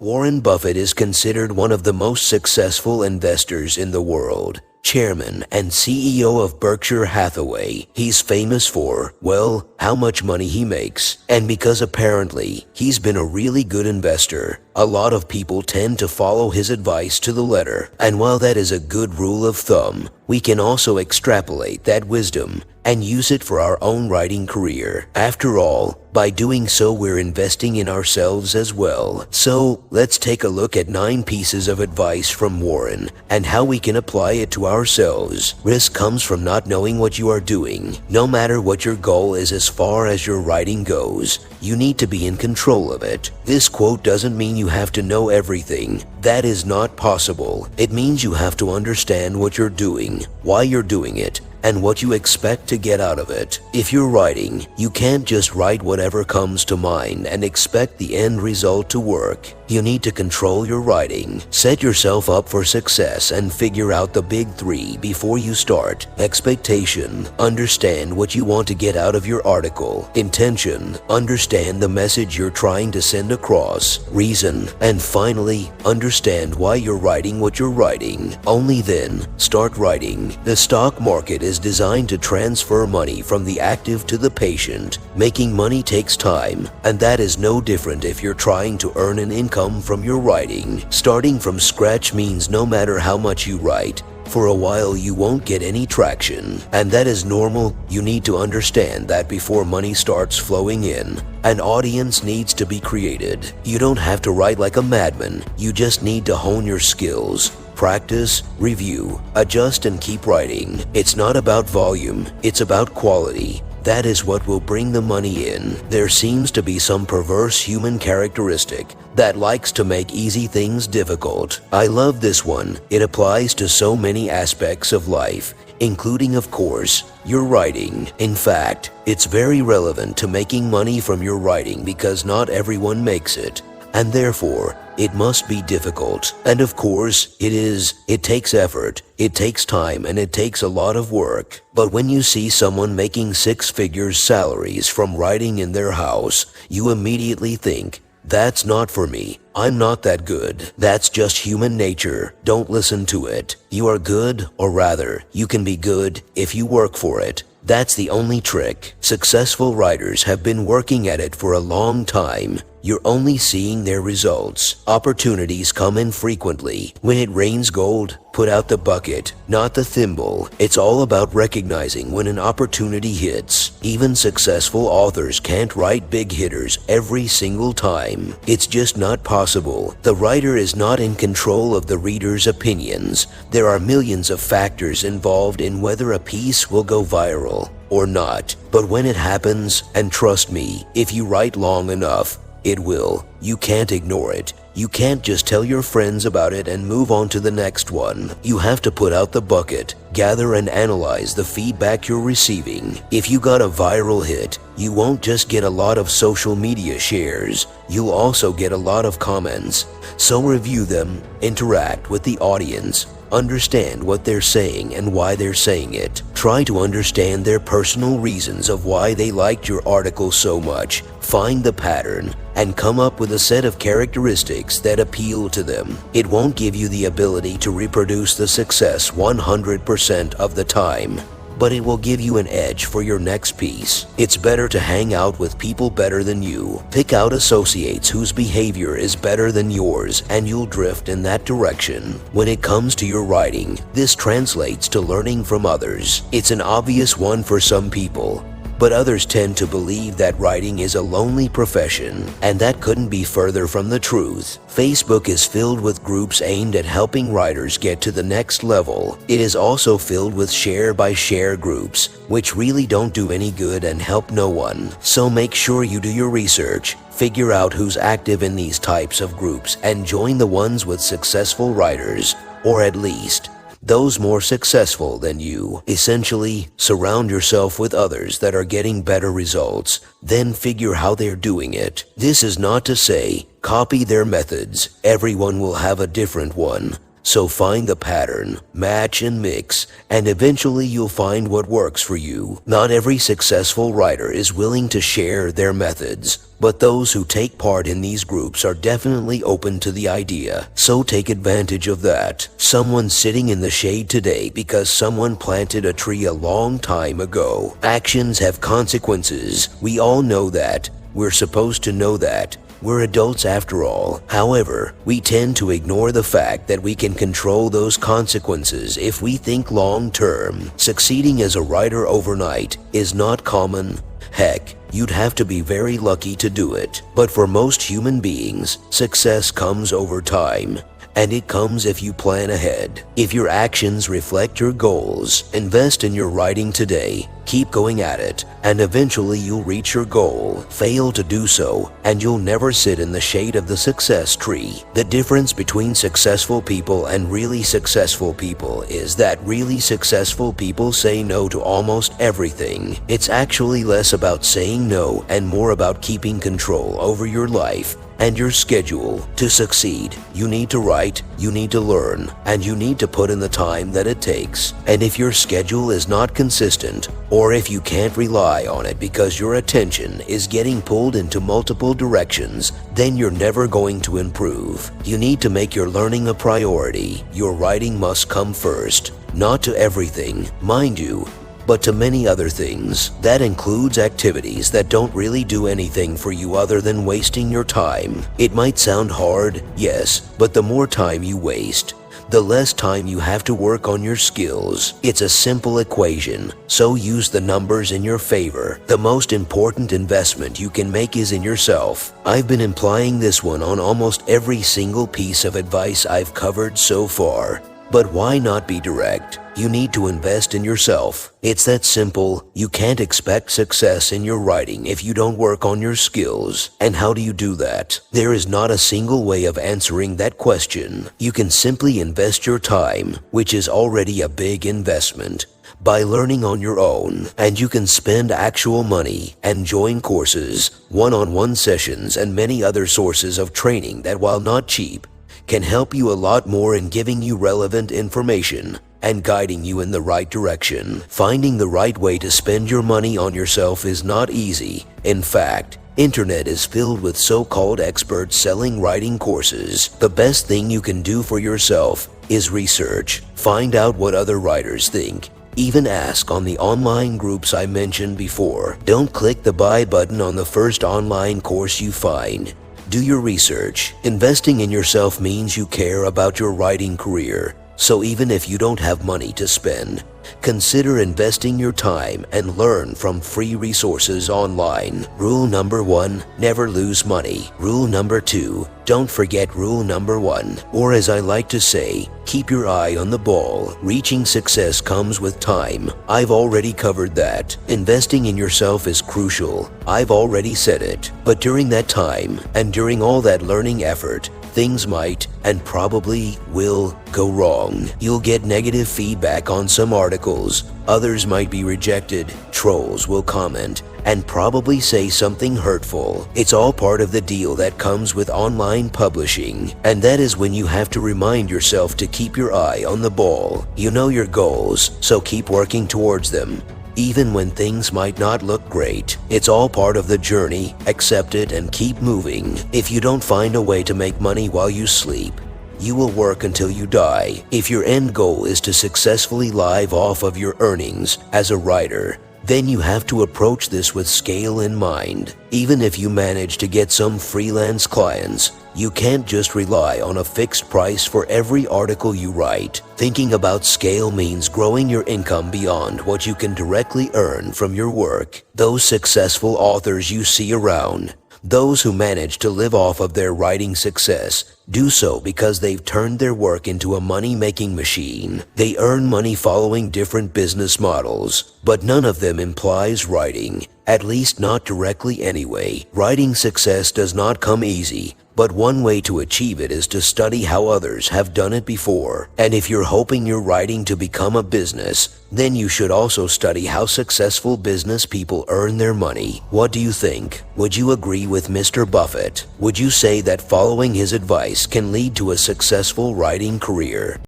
Warren Buffett is considered one of the most successful investors in the world. Chairman and CEO of Berkshire Hathaway, he's famous for, well, how much money he makes. And because apparently he's been a really good investor, a lot of people tend to follow his advice to the letter. And while that is a good rule of thumb, we can also extrapolate that wisdom and use it for our own writing career. After all, by doing so, we're investing in ourselves as well. So, let's take a look at 9 pieces of advice from Warren and how we can apply it to ourselves. Risk comes from not knowing what you are doing. No matter what your goal is as far as your writing goes, you need to be in control of it. This quote doesn't mean you have to know everything. That is not possible. It means you have to understand what you're doing, why you're doing it, and what you expect to get out of it. If you're writing, you can't just write whatever comes to mind and expect the end result to work. You need to control your writing, set yourself up for success, and figure out the big 3 before you start. Expectation, understand what you want to get out of your article. Intention, understand the message you're trying to send across. Reason, and finally, understand why you're writing what you're writing. Only then, start writing. The stock market is designed to transfer money from the active to the patient. Making money takes time, and that is no different if you're trying to earn an income from your writing. Starting from scratch means no matter how much you write, for a while you won't get any traction. And that is normal. You need to understand that before money starts flowing in, an audience needs to be created. You don't have to write like a madman. You just need to hone your skills. Practice, review, adjust, and keep writing. It's not about volume, it's about quality. That is what will bring the money in. There seems to be some perverse human characteristic that likes to make easy things difficult. I love this one. It applies to so many aspects of life, including, of course, your writing. In fact, it's very relevant to making money from your writing because not everyone makes it, and therefore, it must be difficult. And of course, it takes effort, it takes time, and it takes a lot of work. But when you see someone making 6-figure salaries from writing in their house, you immediately think, that's not for me. I'm not that good. That's just human nature. Don't listen to it. You are good, or rather, you can be good if you work for it. That's the only trick. Successful writers have been working at it for a long time. You're only seeing their results. Opportunities come in frequently. When it rains gold, put out the bucket, not the thimble. It's all about recognizing when an opportunity hits. Even successful authors can't write big hitters every single time. It's just not possible. The writer is not in control of the reader's opinions. There are millions of factors involved in whether a piece will go viral or not. But when it happens, and trust me, if you write long enough, it will. You can't ignore it. You can't just tell your friends about it and move on to the next one. You have to put out the bucket, gather and analyze the feedback you're receiving. If you got a viral hit, you won't just get a lot of social media shares. You'll also get a lot of comments. So review them, interact with the audience, understand what they're saying and why they're saying it. Try to understand their personal reasons of why they liked your article so much. Find the pattern and come up with a set of characteristics that appeal to them. It won't give you the ability to reproduce the success 100% of the time, but it will give you an edge for your next piece. It's better to hang out with people better than you. Pick out associates whose behavior is better than yours, and you'll drift in that direction. When it comes to your writing, this translates to learning from others. It's an obvious one for some people, but others tend to believe that writing is a lonely profession, and that couldn't be further from the truth. Facebook is filled with groups aimed at helping writers get to the next level. It is also filled with share-by-share groups, which really don't do any good and help no one. So make sure you do your research, figure out who's active in these types of groups, and join the ones with successful writers, or at least those more successful than you. Essentially, surround yourself with others that are getting better results, then figure how they're doing it. This is not to say copy their methods. Everyone will have a different one. So find the pattern, match and mix, and eventually you'll find what works for you. Not every successful writer is willing to share their methods, but those who take part in these groups are definitely open to the idea. So take advantage of that. Someone sitting in the shade today because someone planted a tree a long time ago. Actions have consequences. We all know that. We're supposed to know that. We're adults after all. However, we tend to ignore the fact that we can control those consequences if we think long term. Succeeding as a writer overnight is not common. Heck, you'd have to be very lucky to do it. But for most human beings, success comes over time. And it comes if you plan ahead. If your actions reflect your goals, invest in your writing today, keep going at it, and eventually you'll reach your goal. Fail to do so, and you'll never sit in the shade of the success tree. The difference between successful people and really successful people is that really successful people say no to almost everything. It's actually less about saying no and more about keeping control over your life and your schedule. To succeed, you need to write, you need to learn, and you need to put in the time that it takes. And if your schedule is not consistent, or if you can't rely on it because your attention is getting pulled into multiple directions, then you're never going to improve. You need to make your learning a priority. Your writing must come first. Not to everything, mind you, but to many other things. That includes activities that don't really do anything for you other than wasting your time. It might sound hard, yes, but the more time you waste, the less time you have to work on your skills. It's a simple equation, so use the numbers in your favor. The most important investment you can make is in yourself. I've been implying this one on almost every single piece of advice I've covered so far. But why not be direct? You need to invest in yourself. It's that simple. You can't expect success in your writing if you don't work on your skills. And how do you do that? There is not a single way of answering that question. You can simply invest your time, which is already a big investment, by learning on your own. And you can spend actual money and join courses, one-on-one sessions, and many other sources of training that, while not cheap, can help you a lot more in giving you relevant information and guiding you in the right direction. Finding the right way to spend your money on yourself is not easy. In fact, internet is filled with so-called experts selling writing courses. The best thing you can do for yourself is research. Find out what other writers think. Even ask on the online groups I mentioned before. Don't click the buy button on the first online course you find. Do your research. Investing in yourself means you care about your writing career. So even if you don't have money to spend, consider investing your time and learn from free resources online. Rule number 1, never lose money. Rule number 2, don't forget rule number 1. Or as I like to say, keep your eye on the ball. Reaching success comes with time. I've already covered that. Investing in yourself is crucial. I've already said it. But during that time, and during all that learning effort, things might, and probably will, go wrong. You'll get negative feedback on some articles, others might be rejected, trolls will comment, and probably say something hurtful. It's all part of the deal that comes with online publishing, and that is when you have to remind yourself to keep your eye on the ball. You know your goals, so keep working towards them. Even when things might not look great, it's all part of the journey. Accept it and keep moving. If you don't find a way to make money while you sleep, you will work until you die. If your end goal is to successfully live off of your earnings as a writer, then you have to approach this with scale in mind. Even if you manage to get some freelance clients, you can't just rely on a fixed price for every article you write. Thinking about scale means growing your income beyond what you can directly earn from your work. Those successful authors you see around, those who manage to live off of their writing success, do so because they've turned their work into a money-making machine. They earn money following different business models, but none of them implies writing. At least not directly anyway. Writing success does not come easy, but one way to achieve it is to study how others have done it before. And if you're hoping your writing to become a business, then you should also study how successful business people earn their money. What do you think? Would you agree with Mr. Buffett? Would you say that following his advice can lead to a successful writing career?